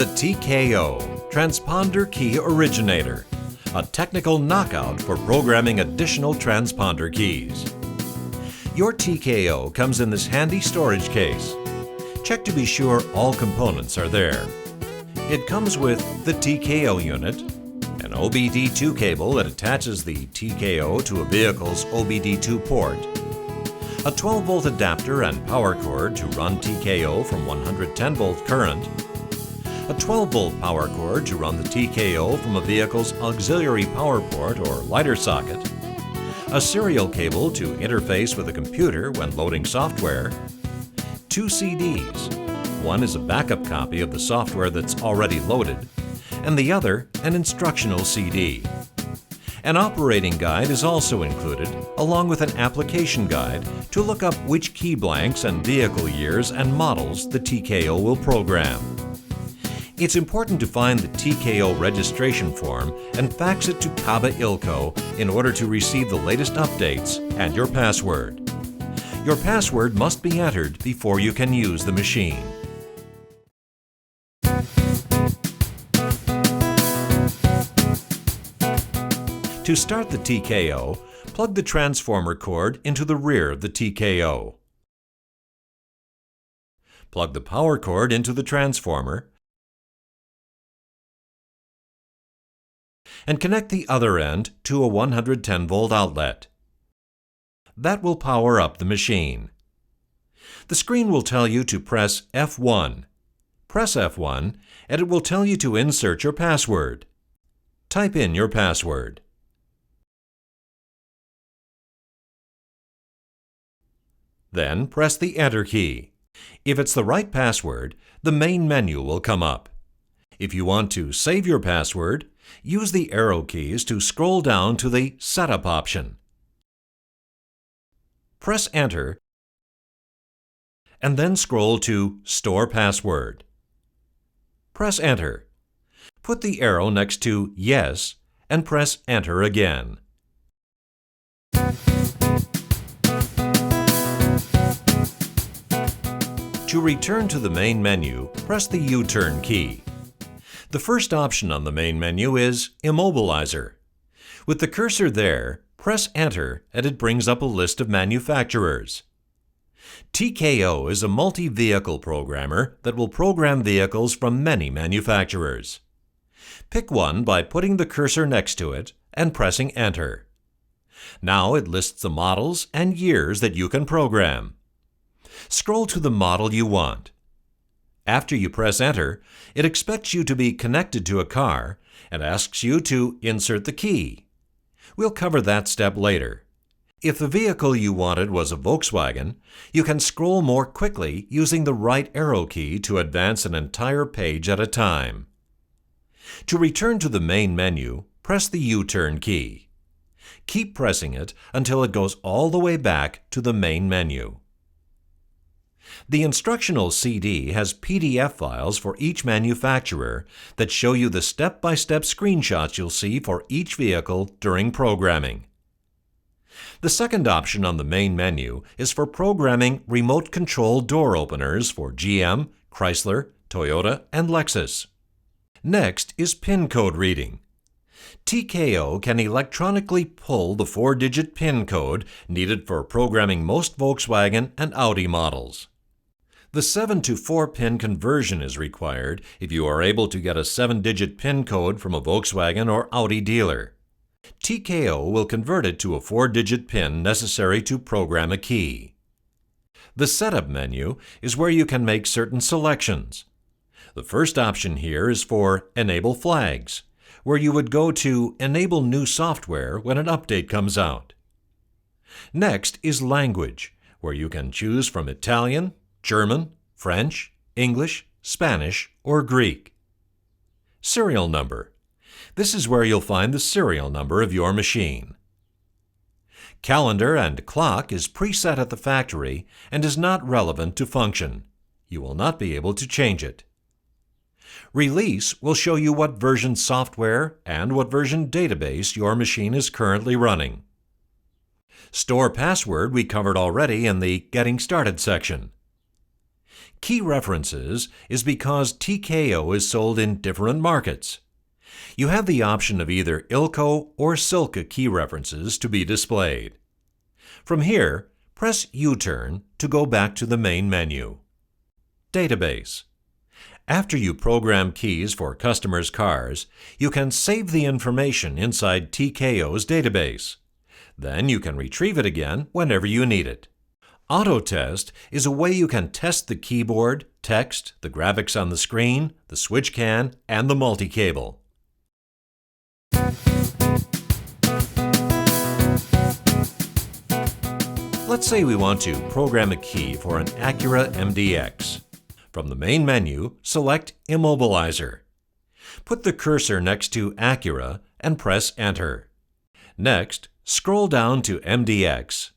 The TKO, Transponder Key Originator, a technical knockout for programming additional transponder keys. Your TKO comes in this handy storage case. Check to be sure all components are there. It comes with the TKO unit, an OBD2 cable that attaches the TKO to a vehicle's OBD2 port, a 12-volt adapter and power cord to run TKO from 110-volt current, a 12-volt power cord to run the TKO from a vehicle's auxiliary power port or lighter socket, a serial cable to interface with a computer when loading software, 2 CDs. One is a backup copy of the software that's already loaded, and the other an instructional CD. An operating guide is also included, along with an application guide to look up which key blanks and vehicle years and models the TKO will program. It's important to find the TKO registration form and fax it to Kaba Ilco in order to receive the latest updates and your password. Your password must be entered before you can use the machine. To start the TKO, plug the transformer cord into the rear of the TKO. Plug the power cord into the transformer and connect the other end to a 110-volt outlet. That will power up the machine. The screen will tell you to press F1. Press F1 and it will tell you to insert your password. Type in your password. Then press the Enter key. If it's the right password, the main menu will come up. If you want to save your password, use the arrow keys to scroll down to the Setup option. Press Enter and then scroll to Store Password. Press Enter. Put the arrow next to Yes and press Enter again. To return to the main menu, press the U-turn key. The first option on the main menu is Immobilizer. With the cursor there, press Enter and it brings up a list of manufacturers. TKO is a multi-vehicle programmer that will program vehicles from many manufacturers. Pick one by putting the cursor next to it and pressing Enter. Now it lists the models and years that you can program. Scroll to the model you want. After you press Enter, it expects you to be connected to a car and asks you to insert the key. We'll cover that step later. If the vehicle you wanted was a Volkswagen, you can scroll more quickly using the right arrow key to advance an entire page at a time. To return to the main menu, press the U-turn key. Keep pressing it until it goes all the way back to the main menu. The instructional CD has PDF files for each manufacturer that show you the step-by-step screenshots you'll see for each vehicle during programming. The second option on the main menu is for programming remote control door openers for GM, Chrysler, Toyota, and Lexus. Next is PIN code reading. TKO can electronically pull the 4-digit PIN code needed for programming most Volkswagen and Audi models. The 7 to 4 pin conversion is required if you are able to get a 7-digit PIN code from a Volkswagen or Audi dealer. TKO will convert it to a 4-digit PIN necessary to program a key. The Setup menu is where you can make certain selections. The first option here is for Enable Flags, where you would go to Enable New Software when an update comes out. Next is Language, where you can choose from Italian, German, French, English, Spanish, or Greek. Serial number. This is where you'll find the serial number of your machine. Calendar and clock is preset at the factory and is not relevant to function. You will not be able to change it. Release will show you what version software and what version database your machine is currently running. Store password we covered already in the Getting Started section. Key references is because TKO is sold in different markets. You have the option of either Ilco or Silca key references to be displayed. From here, press U-turn to go back to the main menu. Database. After you program keys for customers' cars, you can save the information inside TKO's database. Then you can retrieve it again whenever you need it. Auto test is a way you can test the keyboard, text, the graphics on the screen, the switch can, and the multi-cable. Let's say we want to program a key for an Acura MDX. From the main menu, select Immobilizer. Put the cursor next to Acura and press Enter. Next, scroll down to MDX.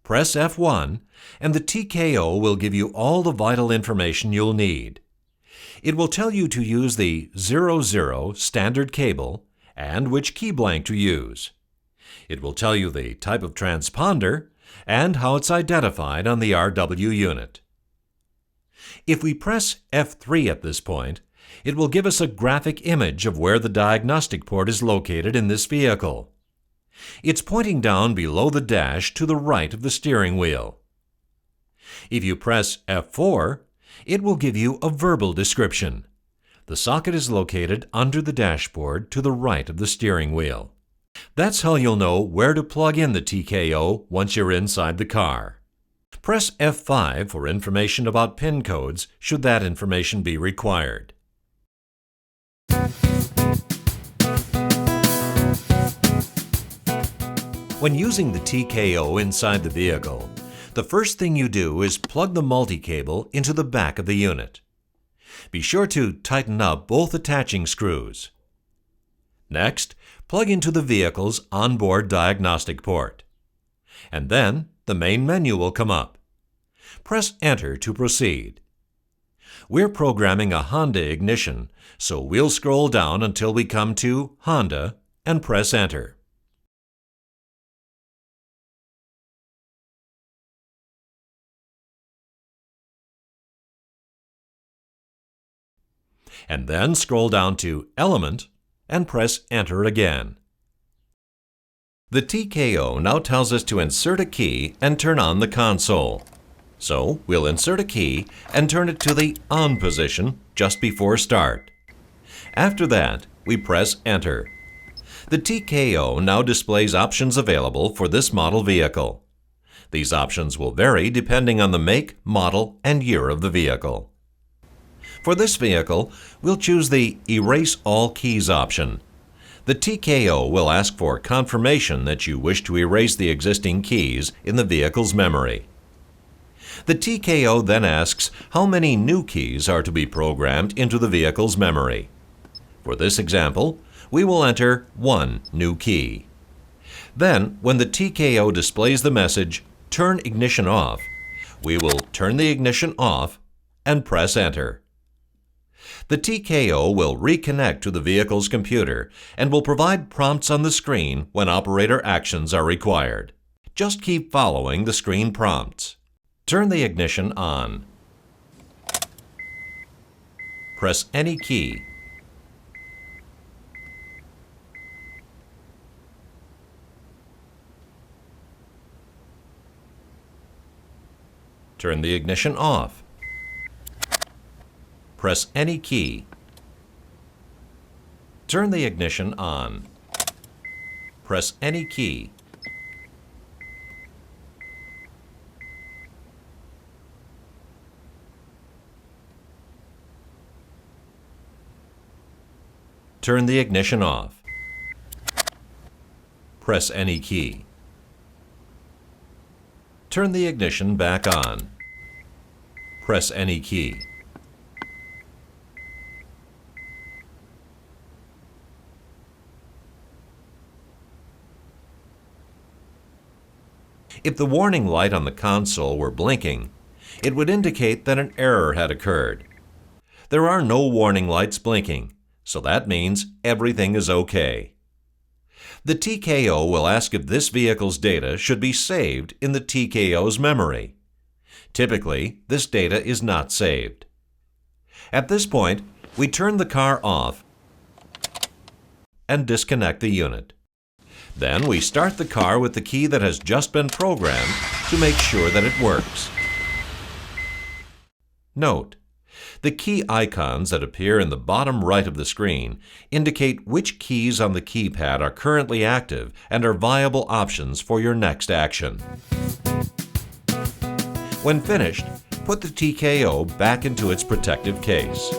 Press F1 and the TKO will give you all the vital information you'll need. It will tell you to use the 00 standard cable and which key blank to use. It will tell you the type of transponder and how it's identified on the RW unit. If we press F3 at this point, it will give us a graphic image of where the diagnostic port is located in this vehicle. It's pointing down below the dash to the right of the steering wheel. If you press F4, it will give you a verbal description. The socket is located under the dashboard to the right of the steering wheel. That's how you'll know where to plug in the TKO once you're inside the car. Press F5 for information about PIN codes should that information be required. When using the TKO inside the vehicle, the first thing you do is plug the multi-cable into the back of the unit. Be sure to tighten up both attaching screws. Next, plug into the vehicle's onboard diagnostic port. And then the main menu will come up. Press Enter to proceed. We're programming a Honda ignition, so we'll scroll down until we come to Honda and press Enter. And then scroll down to Element and press Enter again. The TKO now tells us to insert a key and turn on the console. So we'll insert a key and turn it to the On position just before start. After that, we press Enter. The TKO now displays options available for this model vehicle. These options will vary depending on the make, model, and year of the vehicle. For this vehicle, we'll choose the Erase All Keys option. The TKO will ask for confirmation that you wish to erase the existing keys in the vehicle's memory. The TKO then asks how many new keys are to be programmed into the vehicle's memory. For this example, we will enter 1 new key. Then, when the TKO displays the message, Turn Ignition Off, we will turn the ignition off and press Enter. The TKO will reconnect to the vehicle's computer and will provide prompts on the screen when operator actions are required. Just keep following the screen prompts. Turn the ignition on. Press any key. Turn the ignition off. Press any key. Turn the ignition on. Press any key. Turn the ignition off. Press any key. Turn the ignition back on. Press any key. If the warning light on the console were blinking, it would indicate that an error had occurred. There are no warning lights blinking, so that means everything is okay. The TKO will ask if this vehicle's data should be saved in the TKO's memory. Typically, this data is not saved. At this point, we turn the car off and disconnect the unit. Then we start the car with the key that has just been programmed to make sure that it works. Note: the key icons that appear in the bottom right of the screen indicate which keys on the keypad are currently active and are viable options for your next action. When finished, put the TKO back into its protective case.